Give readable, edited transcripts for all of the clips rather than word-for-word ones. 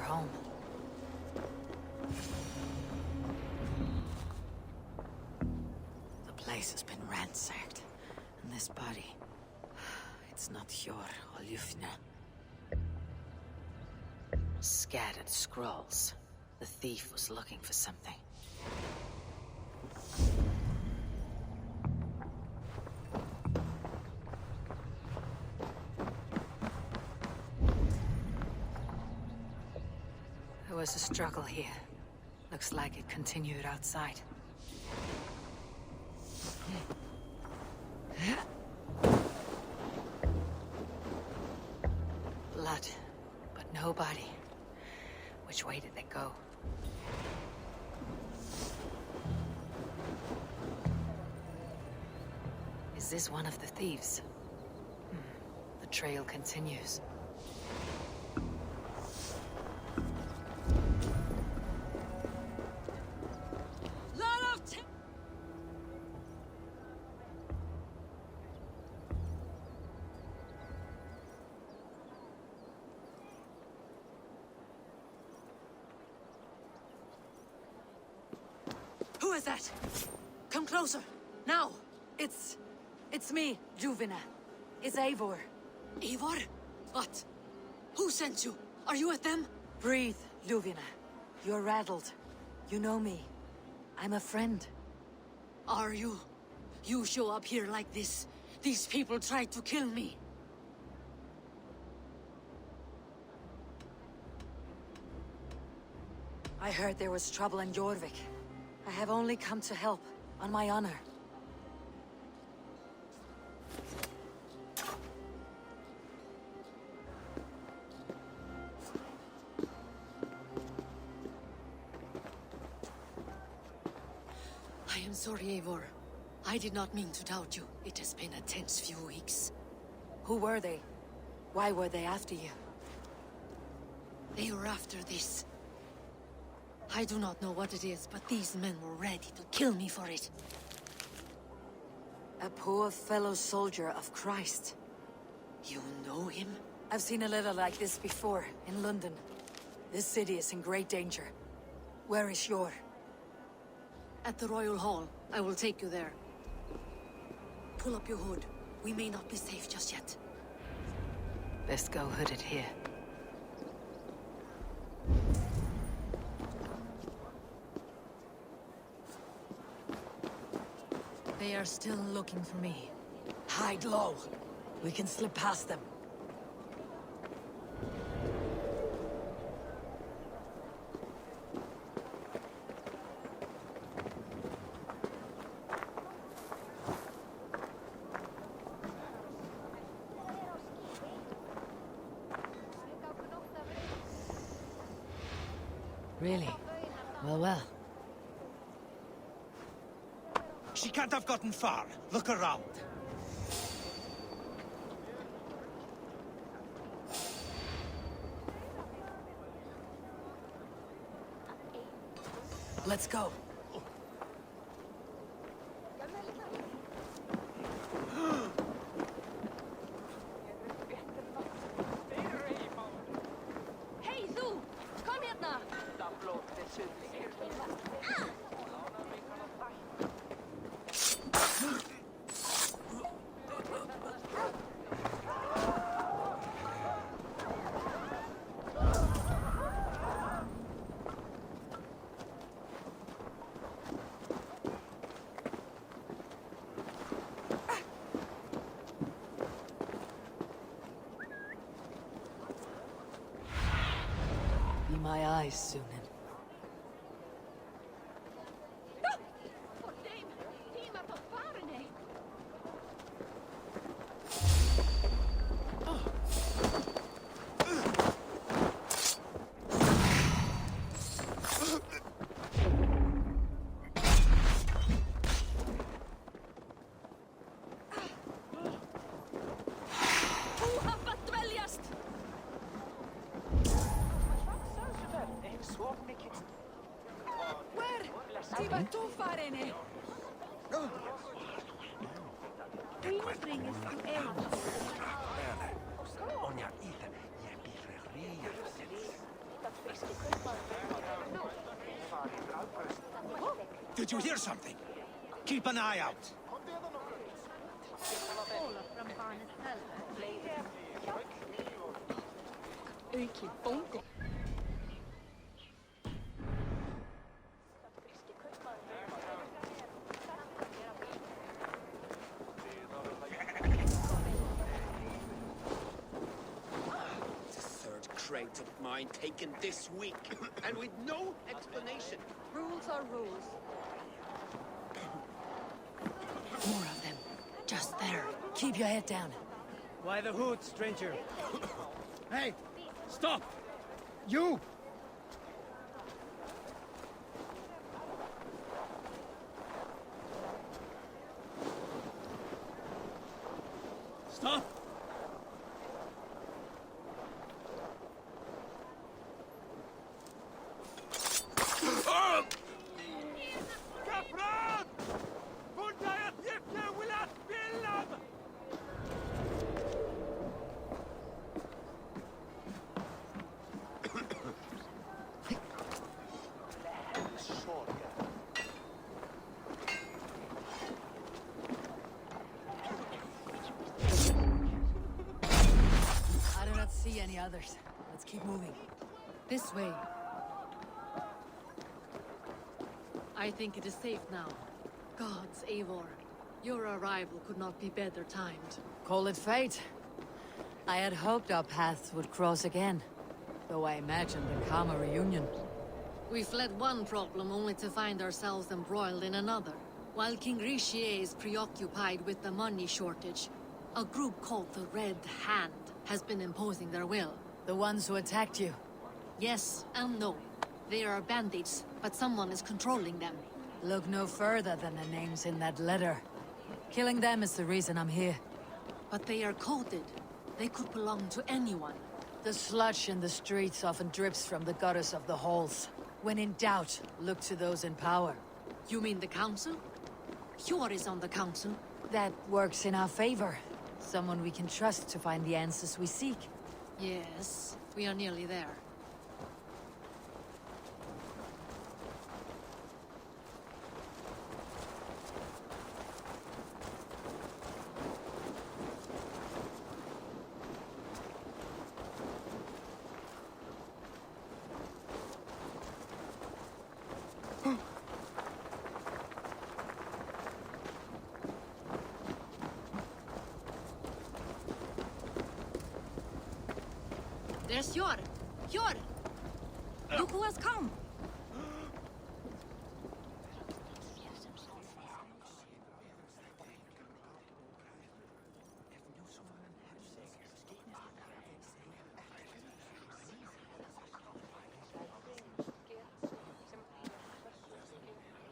home. The place has been ransacked, and this body... It's not your Olyufna. Scattered scrolls. The thief was looking for something. There was a struggle here. Looks like it continued outside. Blood, but no body. Which way did they go? Is this one of the thieves? The trail continues. Who is that? Come closer, now! It's me, Juvina. It's Eivor. Eivor? What? Who sent you? Are you with them? Breathe, Juvina. You're rattled. You know me. I'm a friend. Are you? You show up here like this. These people tried to kill me. I heard there was trouble in Jorvik. I have only come to help, on my honor. I am sorry, Eivor. I did not mean to doubt you. It has been a tense few weeks. Who were they? Why were they after you? They were after this. I do not know what it is, but these men were ready to kill me for it. A poor fellow soldier of Christ. You know him? I've seen a little like this before, in London. This city is in great danger. Where is Yor? At the Royal Hall. I will take you there. Pull up your hood. We may not be safe just yet. Best go hooded here. They are still looking for me. Hide low. We can slip past them. Really? Well. She can't have gotten far. Look around. Let's go. Hej, Zoo! Kom hit nu! Be my eyes, Sunan. Did you hear something? Keep an eye out. Third crate of mine taken this week, and with no explanation. Rules are rules. More of them. Just there. Keep your head down. Why the hoot, stranger? Hey! Stop! You! Stop! Kapran! Buntajat jibke wilat billam! I do not see any others. Let's keep moving. This way. I think it is safe now. Gods, Eivor, your arrival could not be better timed. Call it fate. I had hoped our paths would cross again, though I imagined a calmer reunion. We fled one problem only to find ourselves embroiled in another. While King Richier is preoccupied with the money shortage, a group called the Red Hand has been imposing their will. The ones who attacked you. Yes and no. They are bandits, but someone is controlling them. Look no further than the names in that letter. Killing them is the reason I'm here. But they are coded. They could belong to anyone. The sludge in the streets often drips from the gutters of the halls. When in doubt, look to those in power. You mean the council? Hjor is on the council. That works in our favor. Someone we can trust to find the answers we seek. Yes, we are nearly there. There's Hjor! Hjor! Look who has come!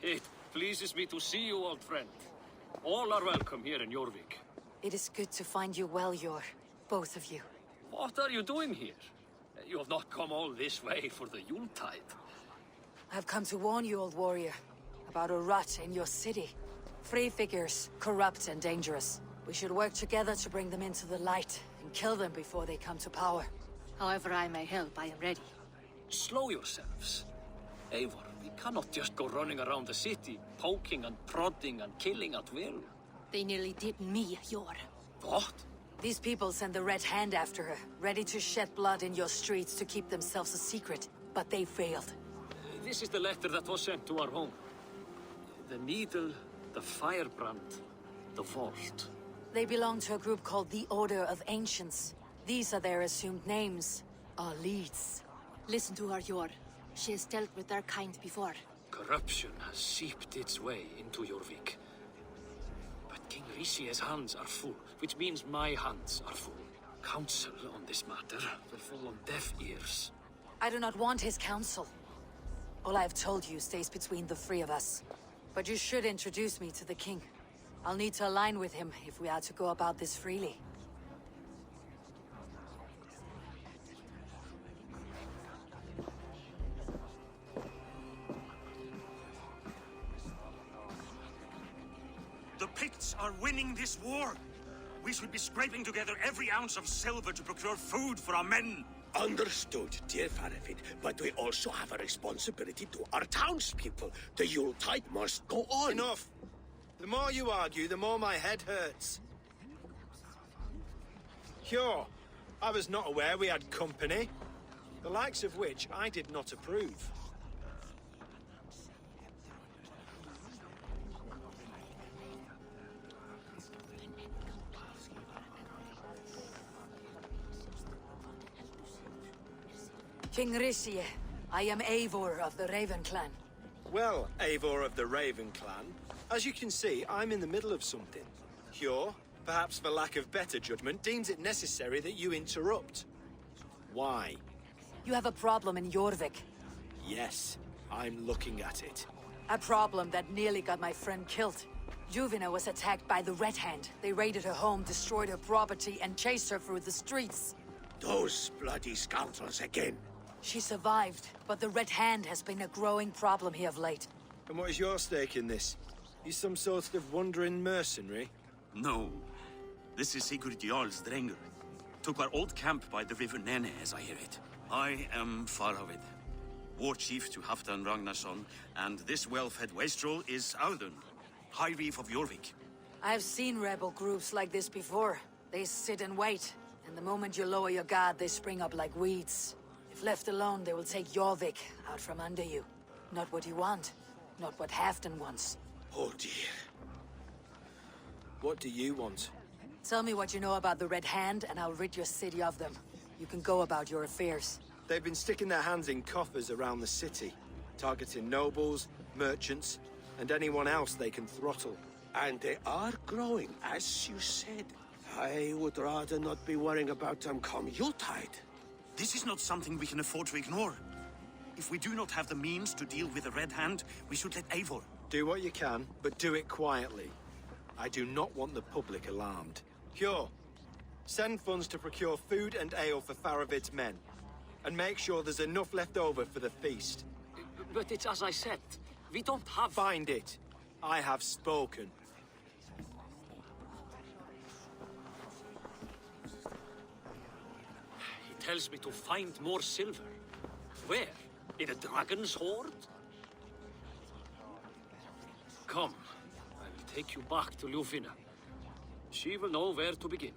It pleases me to see you, old friend. All are welcome here in Jorvik. It is good to find you well, Yor. Both of you. What are you doing here? You have not come all this way for the Yuletide. I've come to warn you, old warrior, about a rot in your city. Free figures, corrupt and dangerous. We should work together to bring them into the light and kill them before they come to power. However I may help, I am ready. Slow yourselves. Eivor, we cannot just go running around the city, poking and prodding and killing at will. They nearly did me, Hjor. What? These people send the Red Hand after her, ready to shed blood in your streets to keep themselves a secret. But they failed. This is the letter that was sent to our home. The needle, the firebrand, the vault. They belong to a group called the Order of Ancients. These are their assumed names. Our leads. Listen to her, Hjor. She has dealt with their kind before. Corruption has seeped its way into Jorvik. But King Richier's hands are full, which means my hands are full. Counsel on this matter will fall on deaf ears. I do not want his counsel. All I have told you stays between the three of us. But you should introduce me to the king. I'll need to align with him if we are to go about this freely. The Picts are winning this war. We should be scraping together every ounce of silver to procure food for our men. Understood, dear Faravid, but we also have a responsibility to our townspeople. The Yuletide must go on. Enough! The more you argue, the more my head hurts. Sure, I was not aware we had company, the likes of which I did not approve. King Risie, I am Eivor of the Raven clan. Well, Eivor of the Raven clan, as you can see, I'm in the middle of something. Hjor, perhaps for lack of better judgment, deems it necessary that you interrupt. Why? You have a problem in Jorvik. Yes, I'm looking at it. A problem that nearly got my friend killed. Juvina was attacked by the Red Hand. They raided her home, destroyed her property, and chased her through the streets. Those bloody scoundrels again. She survived, but the Red Hand has been a growing problem here of late. And what is your stake in this? You some sort of wandering mercenary? No. This is Sigurd Jarl's Drenger. Took our old camp by the river Nene, as I hear it. I am Faravid, war chief to Halfdan Ragnarsson, and this well-fed wastrel is Audun, High Reef of Jorvik. I've seen rebel groups like this before. They sit and wait, and the moment you lower your guard, they spring up like weeds. If left alone, they will take Jorvik out from under you. Not what you want, not what Halfdan wants. Oh dear. What do you want? Tell me what you know about the Red Hand, and I'll rid your city of them. You can go about your affairs. They've been sticking their hands in coffers around the city, targeting nobles, merchants, and anyone else they can throttle. And they are growing, as you said. I would rather not be worrying about them come Yuletide. This is not something we can afford to ignore. If we do not have the means to deal with the Red Hand, we should let Eivor. Do what you can, but do it quietly. I do not want the public alarmed. Hjor, send funds to procure food and ale for Faravid's men. And make sure there's enough left over for the feast. But it's as I said, we don't have... Find it. I have spoken. He tells me to find more silver. Where? In a dragon's hoard? Come, I will take you back to Ljufina. She will know where to begin.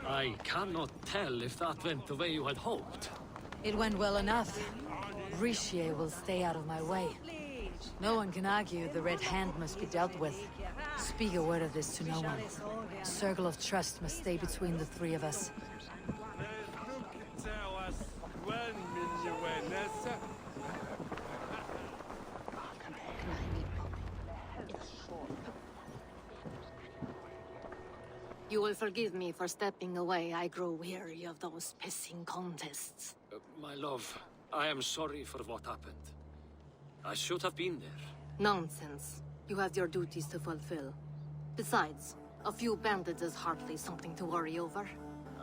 I cannot tell if that went the way you had hoped. It went well enough. Risie will stay out of my way. No one can argue the Red Hand must be dealt with. Speak a word of this to no one. A circle of trust must stay between the three of us. You will forgive me for stepping away. I grow weary of those pissing contests. My love, I am sorry for what happened. I should have been there. Nonsense. You have your duties to fulfill. Besides, a few bandits is hardly something to worry over.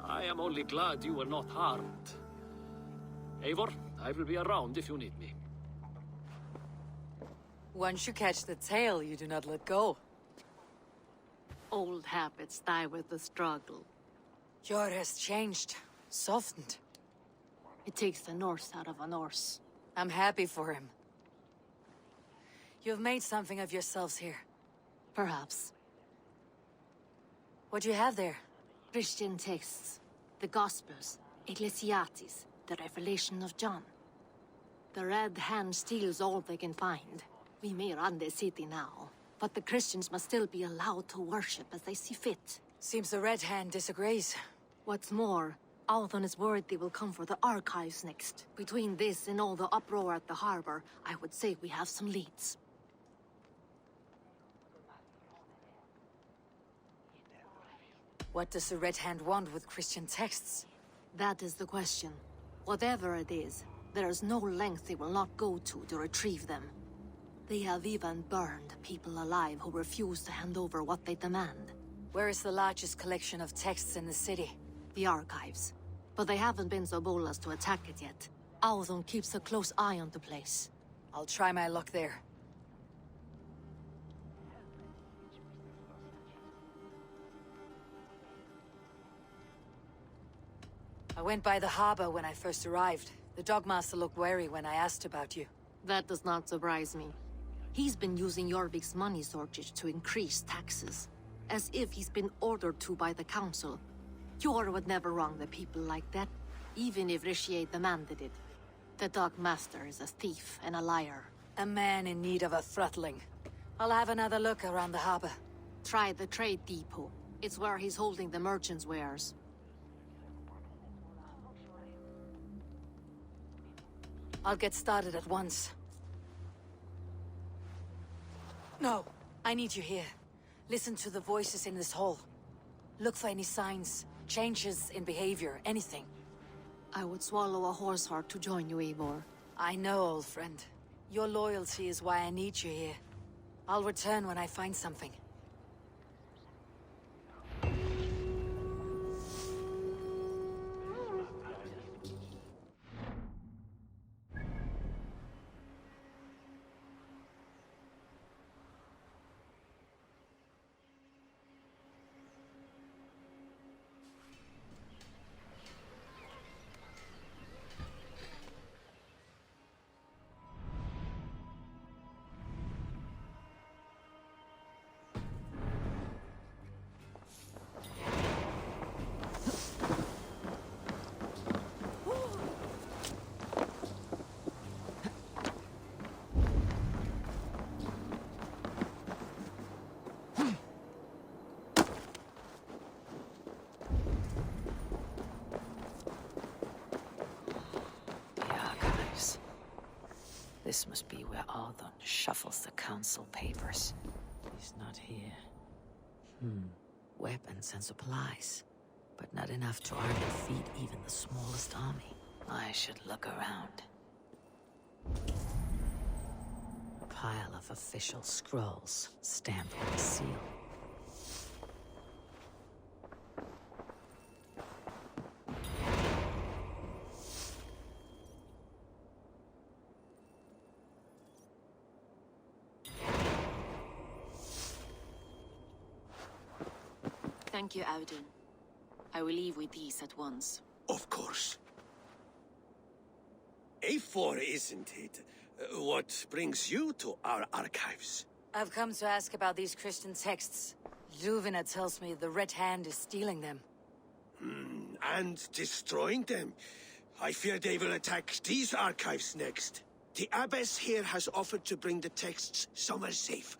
I am only glad you were not harmed. Eivor, I will be around if you need me. Once you catch the tail, you do not let go. Old habits die with the struggle. Jor has changed, softened. It takes the Norse out of a Norse. I'm happy for him. You've made something of yourselves here. Perhaps. What do you have there? Christian texts, the Gospels, Ecclesiastes, the Revelation of John. The Red Hand steals all they can find. We may run the city now, but the Christians must still be allowed to worship as they see fit. Seems the Red Hand disagrees. What's more, Althon is worried they will come for the archives next. Between this and all the uproar at the harbor, I would say we have some leads. What does the Red Hand want with Christian texts? That is the question. Whatever it is, there is no length they will not go to retrieve them. They have even burned people alive who refuse to hand over what they demand. Where is the largest collection of texts in the city? The archives. But they haven't been so bold as to attack it yet. Althon keeps a close eye on the place. I'll try my luck there. I went by the harbor when I first arrived. The Dogmaster looked wary when I asked about you. That does not surprise me. He's been using Jorvik's money shortage to increase taxes, as if he's been ordered to by the council. Jor would never wrong the people like that, even if Richier demanded it. The Dogmaster is a thief and a liar. A man in need of a throttling. I'll have another look around the harbor. Try the trade depot. It's where he's holding the merchants' wares. I'll get started at once. No, I need you here. Listen to the voices in this hall. Look for any signs, changes in behavior, anything. I would swallow a horse heart to join you, Eivor. I know, old friend. Your loyalty is why I need you here. I'll return when I find something. This must be where Ardon shuffles the council papers. He's not here. Weapons and supplies. But not enough to arm and feed even the smallest army. I should look around. A pile of official scrolls, stamped with a seal. Thank you, Audun. I will leave with these at once. Of course. A4, isn't it? What brings you to our archives? I've come to ask about these Christian texts. Juvina tells me the Red Hand is stealing them. And destroying them. I fear they will attack these archives next. The Abbess here has offered to bring the texts somewhere safe.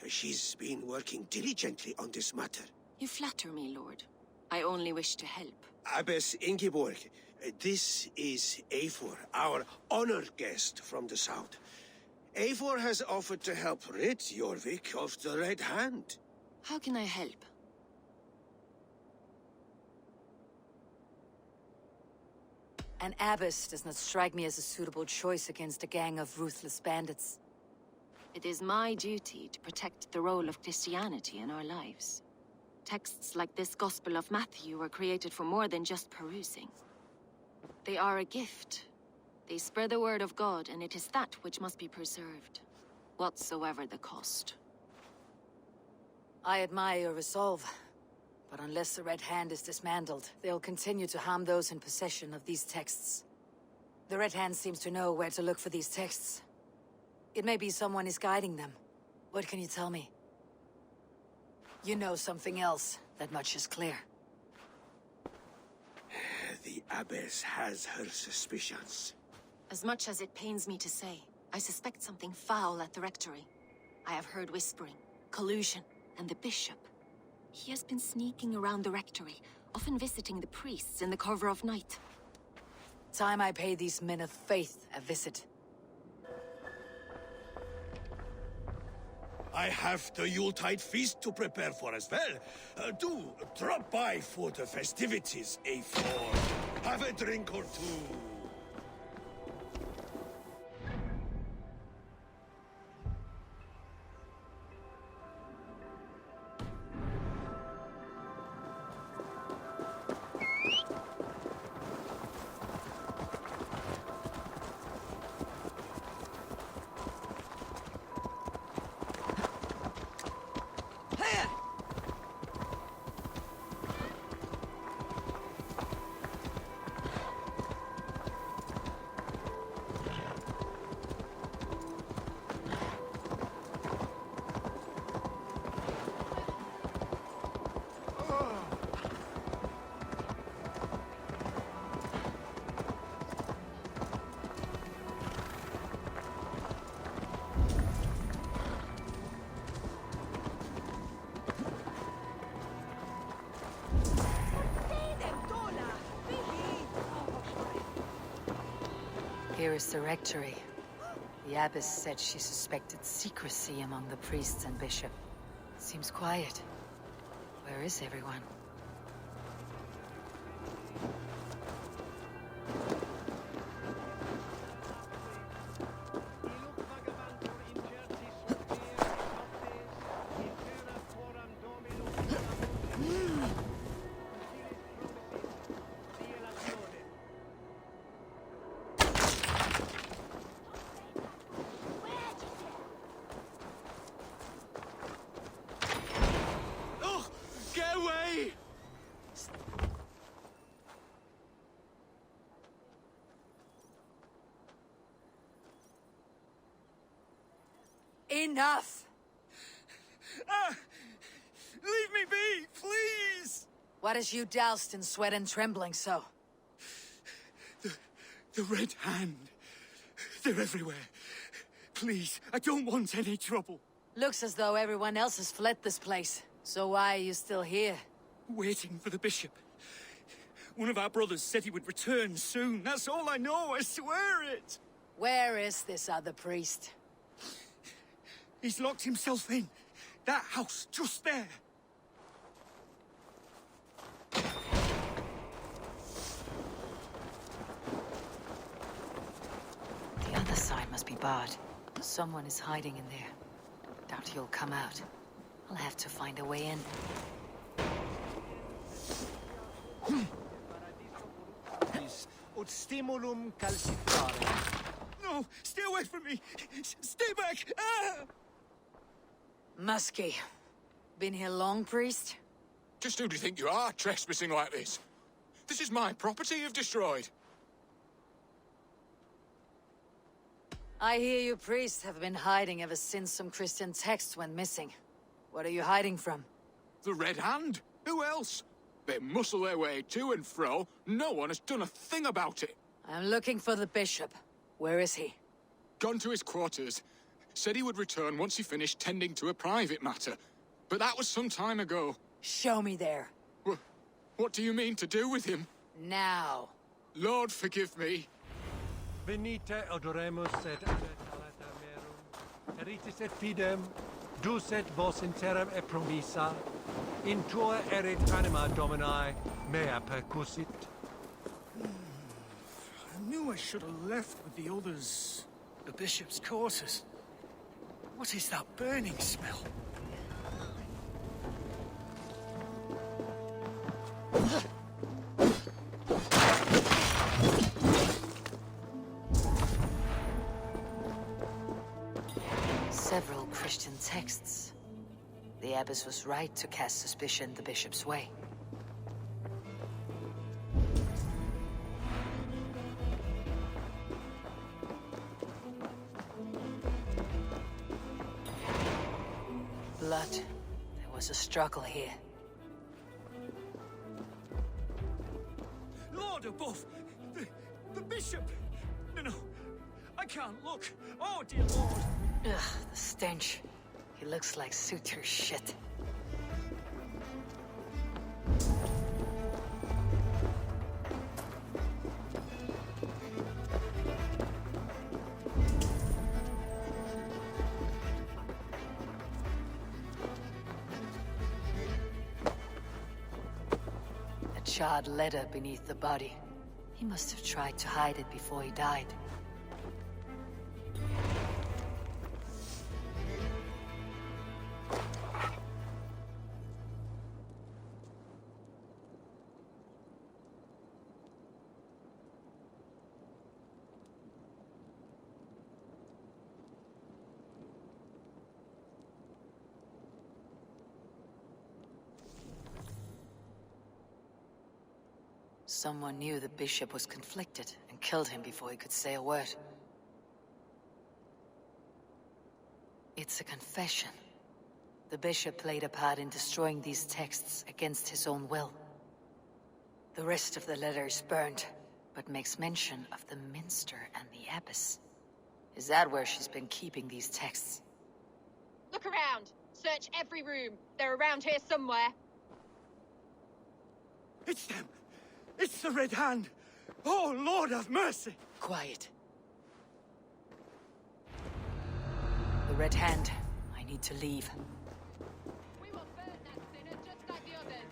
She's been working diligently on this matter. You flatter me, Lord. I only wish to help. Abbess Ingeborg, this is Eivor, our honored guest from the south. Eivor has offered to help rid Jorvik of the Red Hand. How can I help? An abbess does not strike me as a suitable choice against a gang of ruthless bandits. It is my duty to protect the role of Christianity in our lives. Texts like this Gospel of Matthew were created for more than just perusing. They are a gift. They spread the word of God, and it is that which must be preserved, whatsoever the cost. I admire your resolve, but unless the Red Hand is dismantled, they'll continue to harm those in possession of these texts. The Red Hand seems to know where to look for these texts. It may be someone is guiding them. What can you tell me? You know something else. That much is clear. The Abbess has her suspicions. As much as it pains me to say, I suspect something foul at the Rectory. I have heard whispering, collusion, and the Bishop. He has been sneaking around the Rectory, often visiting the priests in the cover of night. Time I pay these men of faith a visit. I have the Yuletide feast to prepare for as well. Do drop by for the festivities, A4. Have a drink or two. Here is the rectory. The abbess said she suspected secrecy among the priests and bishop. Seems quiet. Where is everyone? Get away! Enough! Leave me be, please! What is you doused in sweat and trembling so? The Red Hand. They're everywhere. Please, I don't want any trouble. Looks as though everyone else has fled this place. So why are you still here? Waiting for the bishop. One of our brothers said he would return soon. That's all I know, I swear it! Where is this other priest? He's locked himself in. That house, just there. The other side must be barred. Someone is hiding in there. Doubt he'll come out. I'll have to find a way in. Ut stimulum calcitrare. No, stay away from me! Stay back! Ah! Muskie. Been here long, priest? Just who do you think you are, trespassing like this? This is my property you've destroyed. I hear you priests have been hiding ever since some Christian texts went missing. What are you hiding from? The Red Hand? Who else? They muscle their way to and fro. No one has done a thing about it. I'm looking for the bishop. Where is he? Gone to his quarters. Said he would return once he finished tending to a private matter. But that was some time ago. Show me there. What do you mean to do with him? Now. Lord, forgive me. Venite odoremus et adetalata merum. Eritis et fidem. Dus et vos in terram e promissa. In tua erit anima Domini, mea percussit. I knew I should have left with the others. The bishop's quarters. What is that burning smell? Several Christian texts. The abbess was right to cast suspicion the bishop's way. Blood. There was a struggle here. Lord above! The bishop! No, I can't look. Oh, dear Lord! Ugh, the stench. He looks like suitor shit. A charred letter beneath the body. He must have tried to hide it before he died. Someone knew the bishop was conflicted and killed him before he could say a word. It's a confession. The bishop played a part in destroying these texts against his own will. The rest of the letter is burned, but makes mention of the minster and the abbess. Is that where she's been keeping these texts? Look around. Search every room. They're around here somewhere. It's them! It's the Red Hand! Oh, Lord have mercy! Quiet. Red Hand. I need to leave. We will burn that sinner just like the others.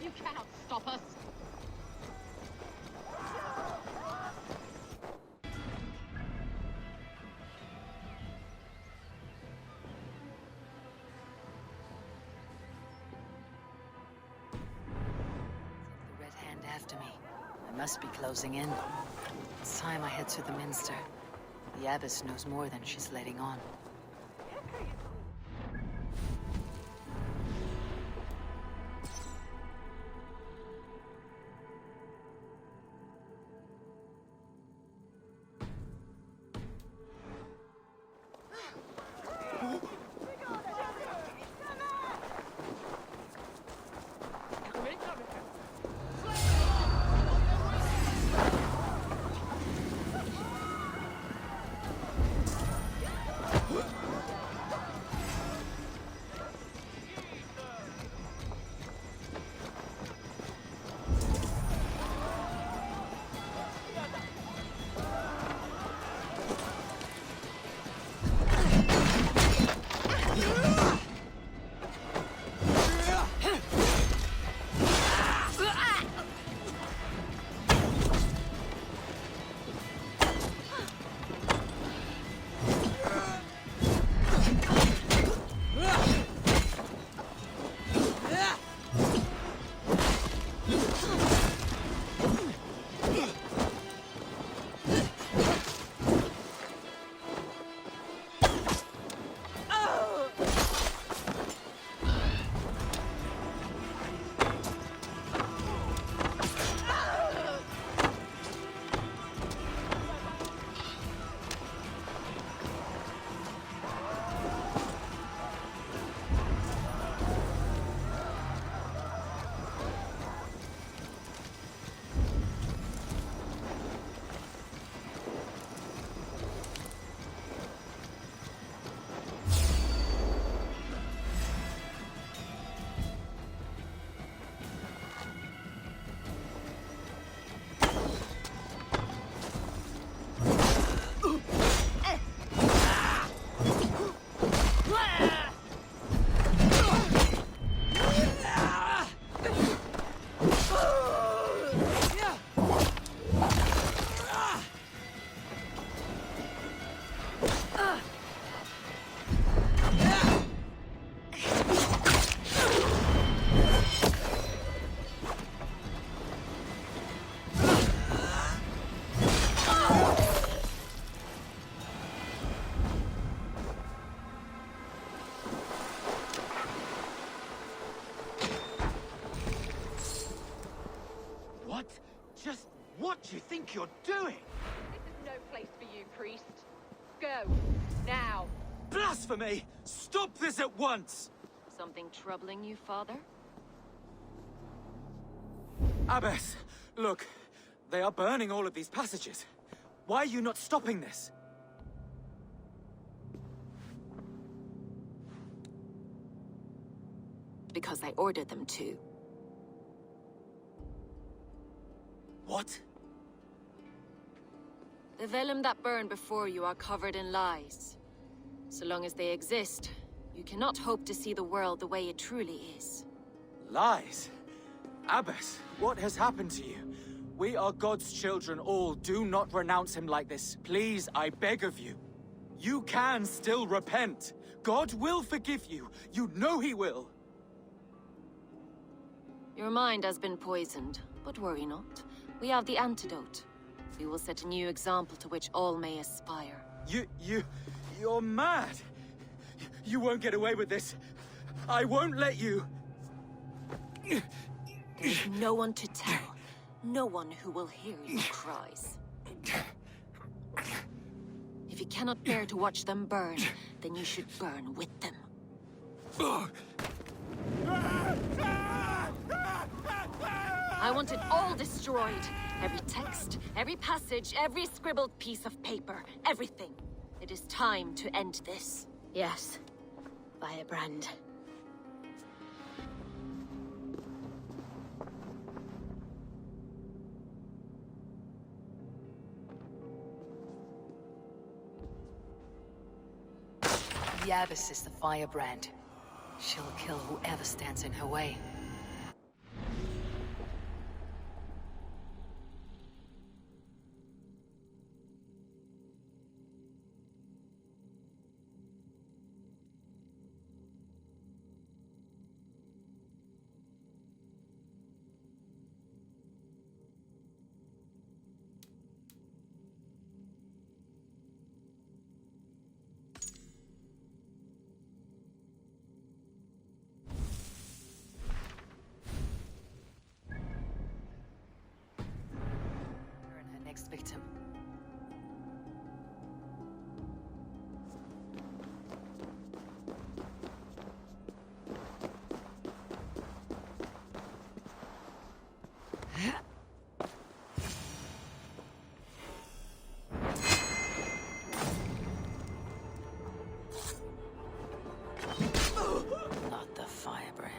You cannot stop us. The Red Hand after me. I must be closing in. It's time I head to the Minster. The Abbess knows more than she's letting on. What do you think you're doing? This is no place for you, priest. Go. Now. Blasphemy! Stop this at once! Something troubling you, Father? Abbess, look. They are burning all of these passages. Why are you not stopping this? Because I ordered them to. What? The vellum that burn before you are covered in lies. So long as they exist, you cannot hope to see the world the way it truly is. Lies? Abbess, what has happened to you? We are God's children all. Do not renounce him like this. Please, I beg of you. You can still repent. God will forgive you. You know he will. Your mind has been poisoned, but worry not. We have the antidote. We will set a new example to which all may aspire. You're mad. You won't get away with this. I won't let you. There's no one to tell. No one who will hear your cries. If you cannot bear to watch them burn, then you should burn with them. I want it all destroyed. Every text, every passage, every scribbled piece of paper, everything. It is time to end this. Yes, Firebrand. The Abbess is the firebrand. She'll kill whoever stands in her way. Next victim. Not the firebrand.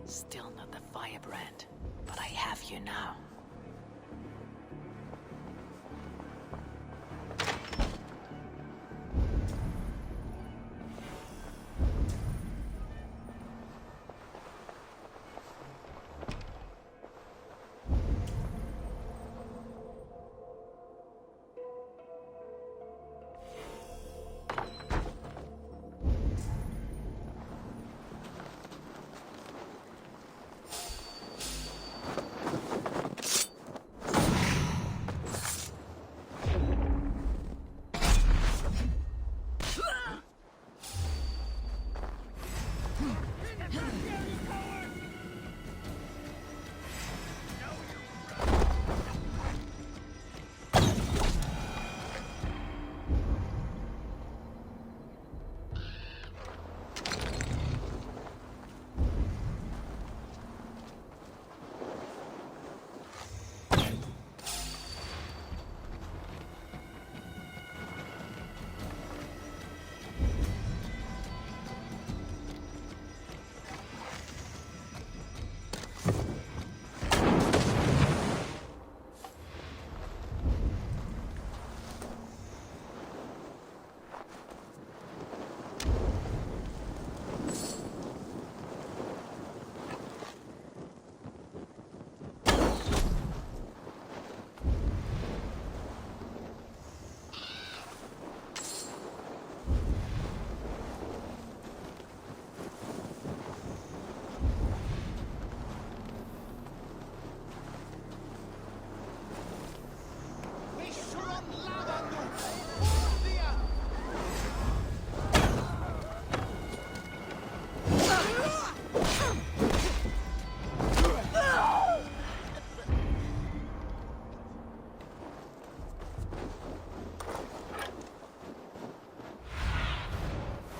Still not the firebrand, but I have you now.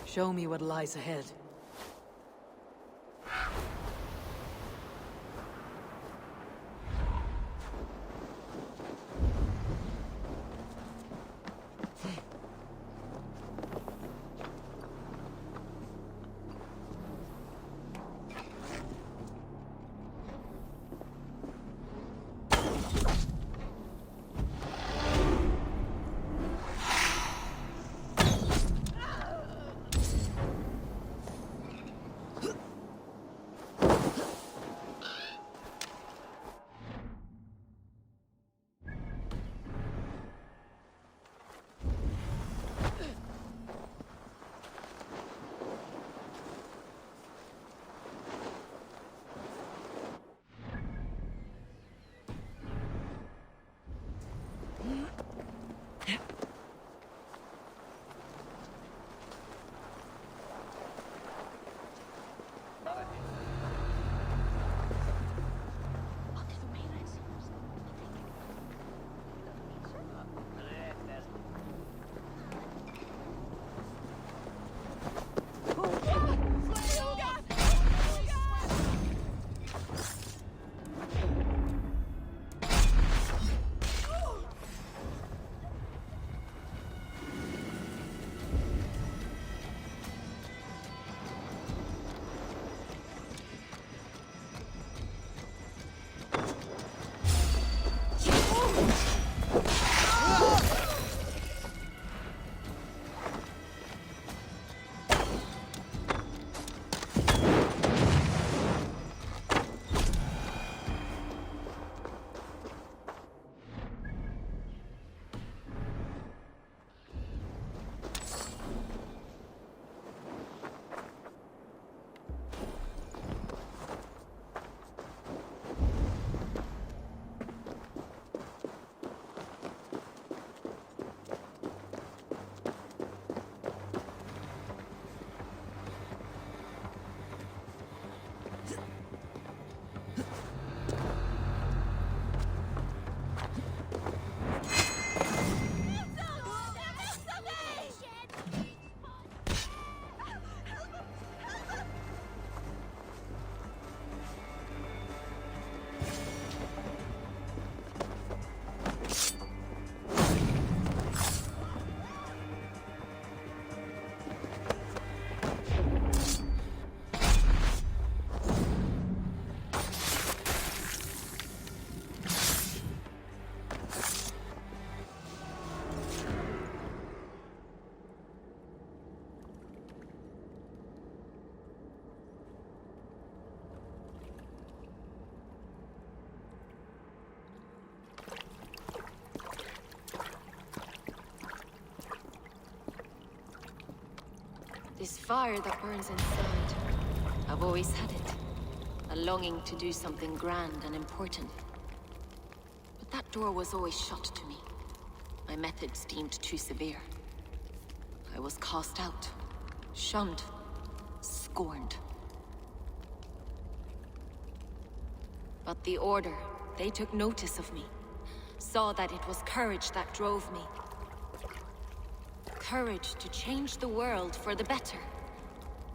Show me what lies ahead. This fire that burns inside, I've always had it. A longing to do something grand and important. But that door was always shut to me. My methods deemed too severe. I was cast out, shunned, scorned. But the Order, they took notice of me. Saw that it was courage that drove me. Courage to change the world for the better.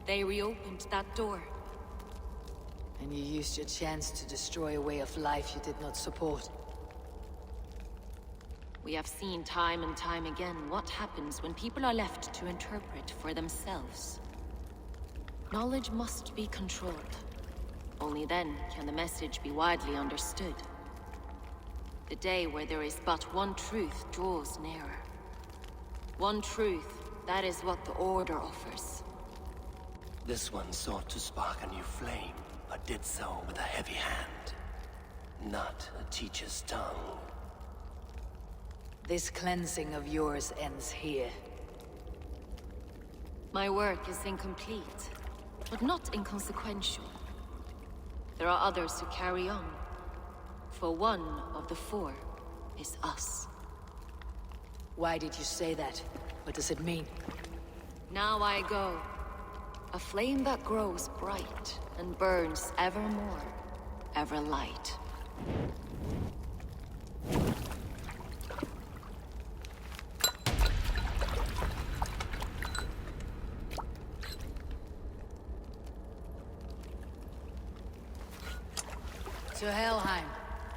They reopened that door. And you used your chance to destroy a way of life you did not support. We have seen time and time again what happens when people are left to interpret for themselves. Knowledge must be controlled. Only then can the message be widely understood. The day where there is but one truth draws nearer. One truth, that is what the Order offers. This one sought to spark a new flame, but did so with a heavy hand. Not a teacher's tongue. This cleansing of yours ends here. My work is incomplete, but not inconsequential. There are others who carry on. For one of the four is us. Why did you say that? What does it mean? Now I go. A flame that grows bright and burns ever more, ever light. To Helheim,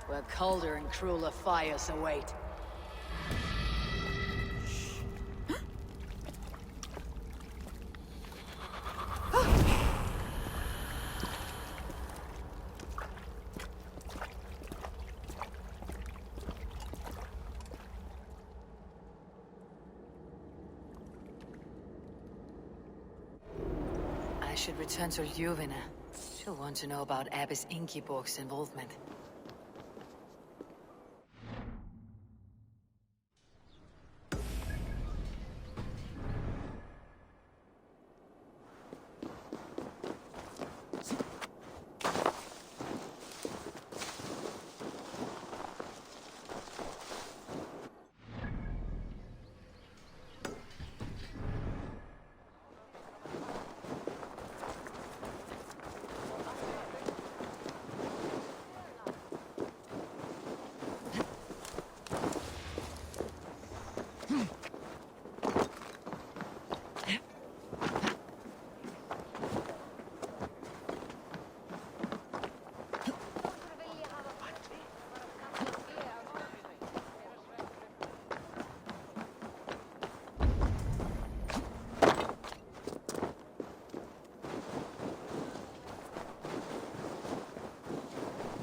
where colder and crueler fires await. I should return to Ljuvina. She'll want to know about Abbess Ingeborg's involvement.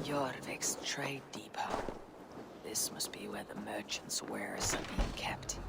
Jorvik's trade depot. This must be where the merchants' wares are being kept.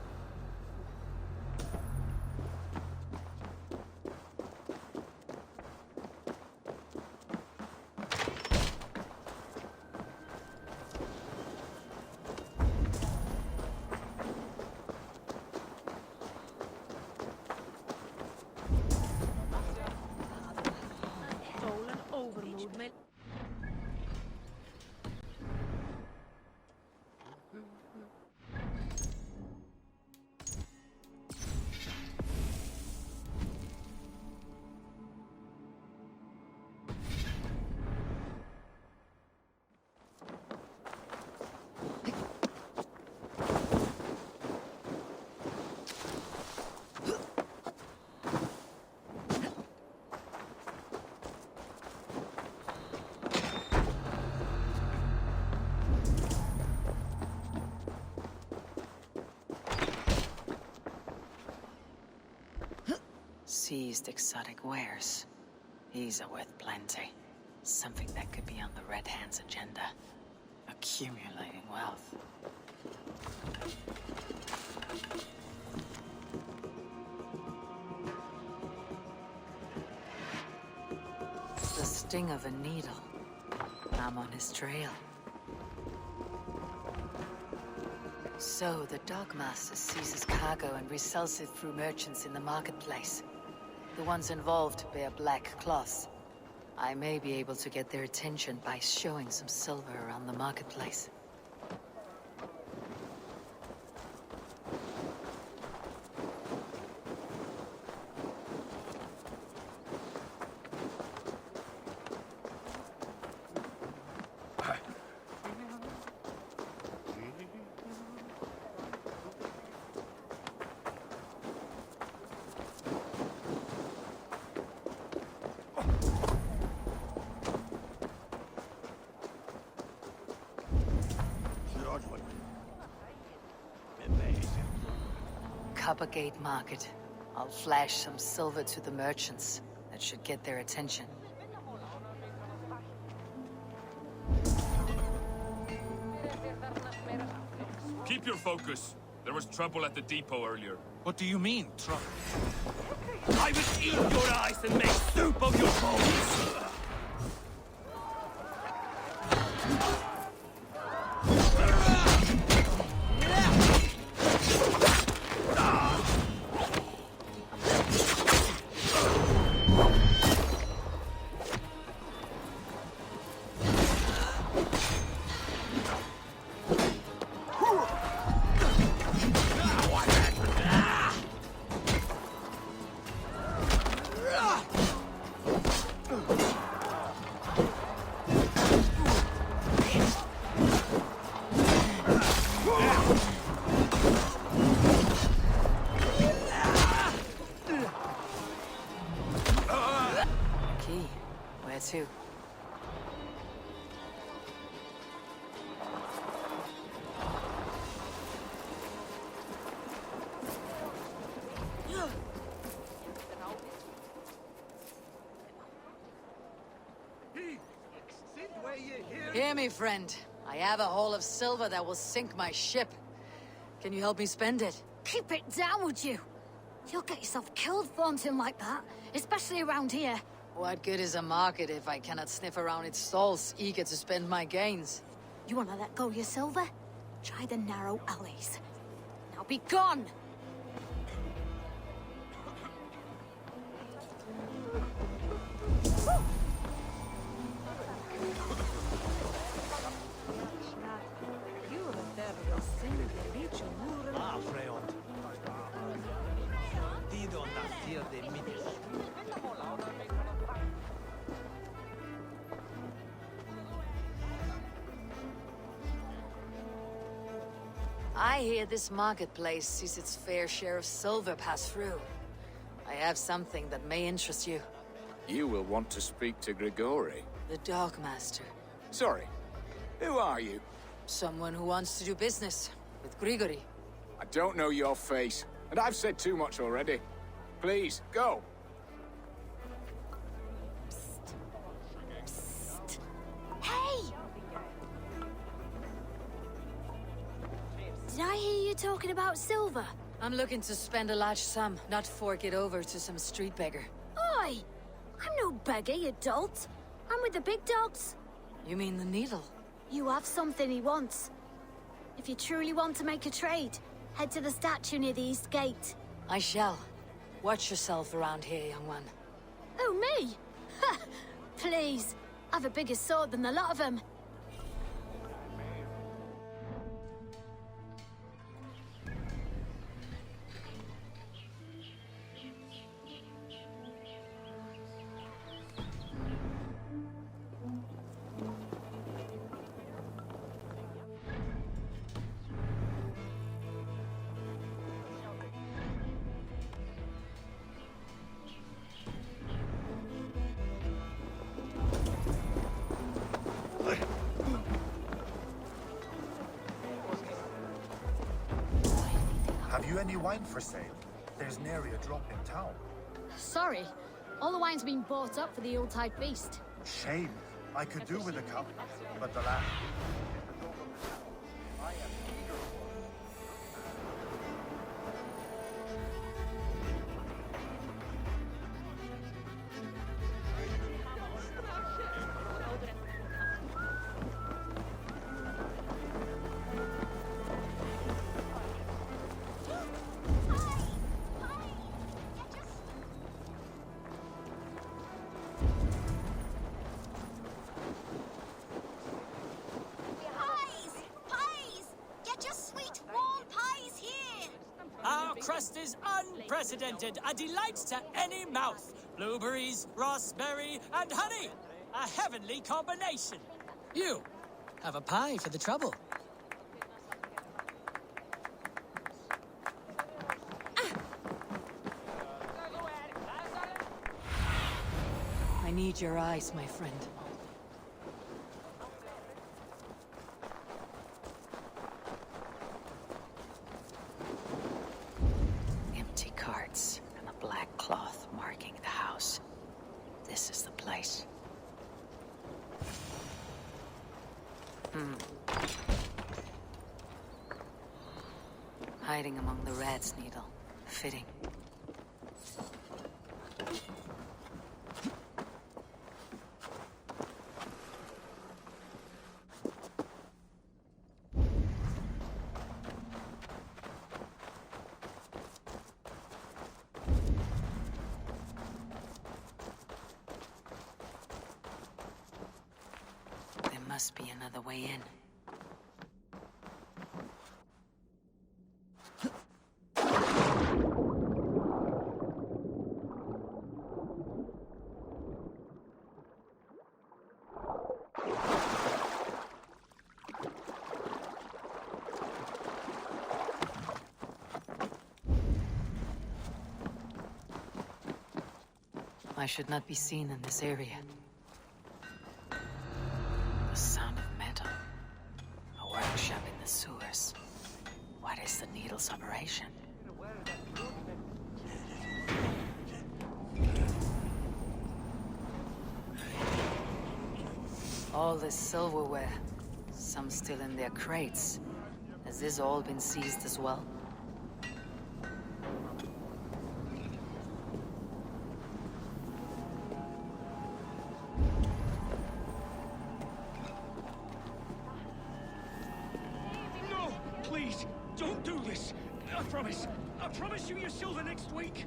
Seized exotic wares. These are worth plenty. Something that could be on the Red Hand's agenda. Accumulating wealth. The sting of a needle. I'm on his trail. So, the Dogmaster seizes cargo and resells it through merchants in the marketplace. The ones involved bear black cloths. I may be able to get their attention by showing some silver around the marketplace. Coppergate Market. I'll flash some silver to the merchants. That should get their attention. Keep your focus. There was trouble at the depot earlier. What do you mean, trouble? I will eat your eyes and make soup of your bones! Too. Hear me, friend. I have a haul of silver that will sink my ship. Can you help me spend it? Keep it down, would you? You'll get yourself killed flaunting like that, especially around here. What good is a market if I cannot sniff around its stalls, eager to spend my gains? You wanna let go your silver? Try the narrow alleys. Now be gone! I hear this marketplace sees its fair share of silver pass through. I have something that may interest you. You will want to speak to Grigori. The Dogmaster. Sorry, who are you? Someone who wants to do business with Grigori. I don't know your face, and I've said too much already. Please, go. Hey! Did I hear you talking about silver? I'm looking to spend a large sum, not fork it over to some street beggar. Oi! I'm no beggar, you dolt. I'm with the big dogs. You mean the needle? You have something he wants. If you truly want to make a trade, head to the statue near the east gate. I shall. Watch yourself around here, young one. Oh, me? Ha! Please. I've a bigger sword than the lot of them. Have you any wine for sale? There's nary a drop in town. Sorry. All the wine's been bought up for the Yuletide feast. Shame. I could do with a cup, but the land. Our crust is unprecedented, a delight to any mouth. Blueberries, raspberry, and honey. A heavenly combination. You have a pie for the trouble. I need your eyes, my friend. Empty carts and a black cloth marking the house. This is the place. Hiding among the rat's needle. Fitting. There must be another way in. I should not be seen in this area. The sound of metal. A workshop in the sewers. What is the needle's operation? All this silverware. Some still in their crates. Has this all been seized as well? Please, don't do this. I promise you your silver next week.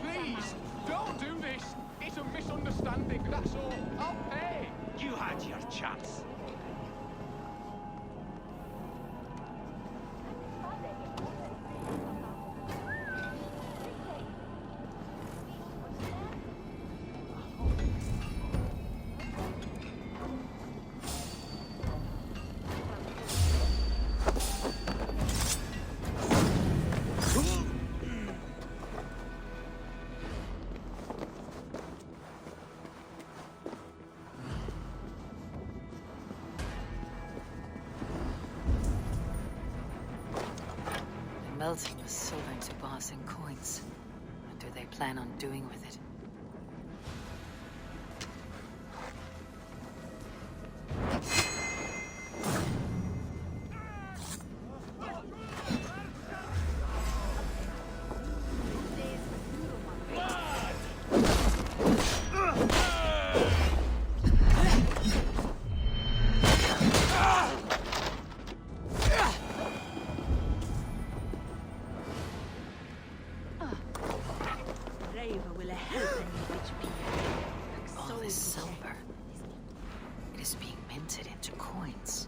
Please, don't do this. It's a misunderstanding, that's all. I'll pay. You had your chance. Melting the silver into bars and coins. What do they plan on doing with it? is being minted into coins.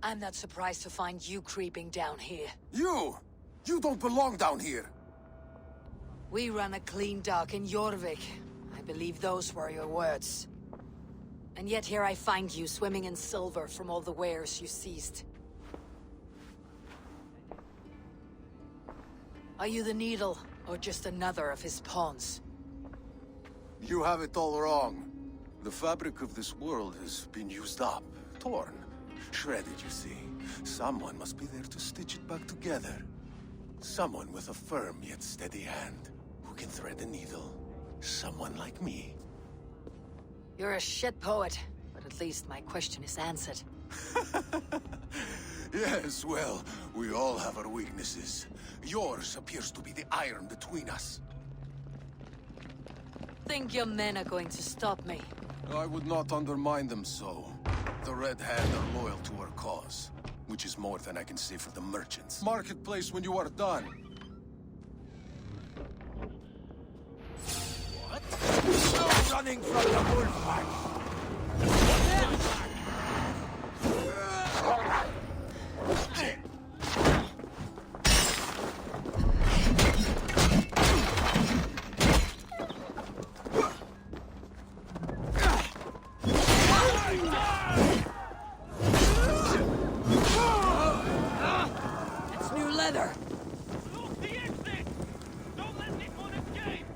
I'm not surprised to find you creeping down here. You! You don't belong down here! We run a clean dock in Jorvik. I believe those were your words. And yet here I find you swimming in silver from all the wares you seized. Are you the Needle, or just another of his pawns? You have it all wrong. The fabric of this world has been used up, torn, shredded, you see. Someone must be there to stitch it back together. Someone with a firm yet steady hand, who can thread a needle. Someone like me. You're a shit poet, but at least my question is answered. Yes, well, we all have our weaknesses. Yours appears to be the iron between us. Think your men are going to stop me? I would not undermine them so. The Red Hand are loyal to our cause, which is more than I can say for the merchants. Marketplace when you are done. What? No running from the wolf pack! It's new leather! Look, the exit! Don't let anyone escape!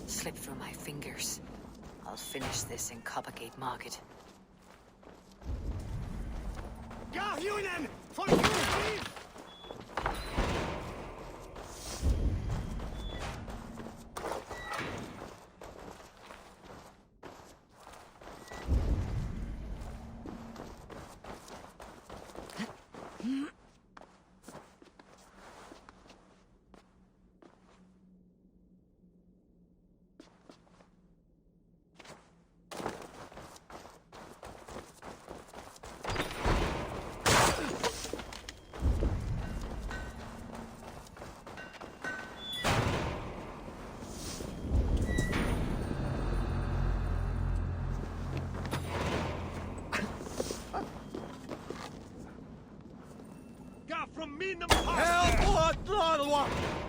Slipped through my fingers. I'll finish this in Coppergate Market. Garhunen! For you, thief! From me, Help!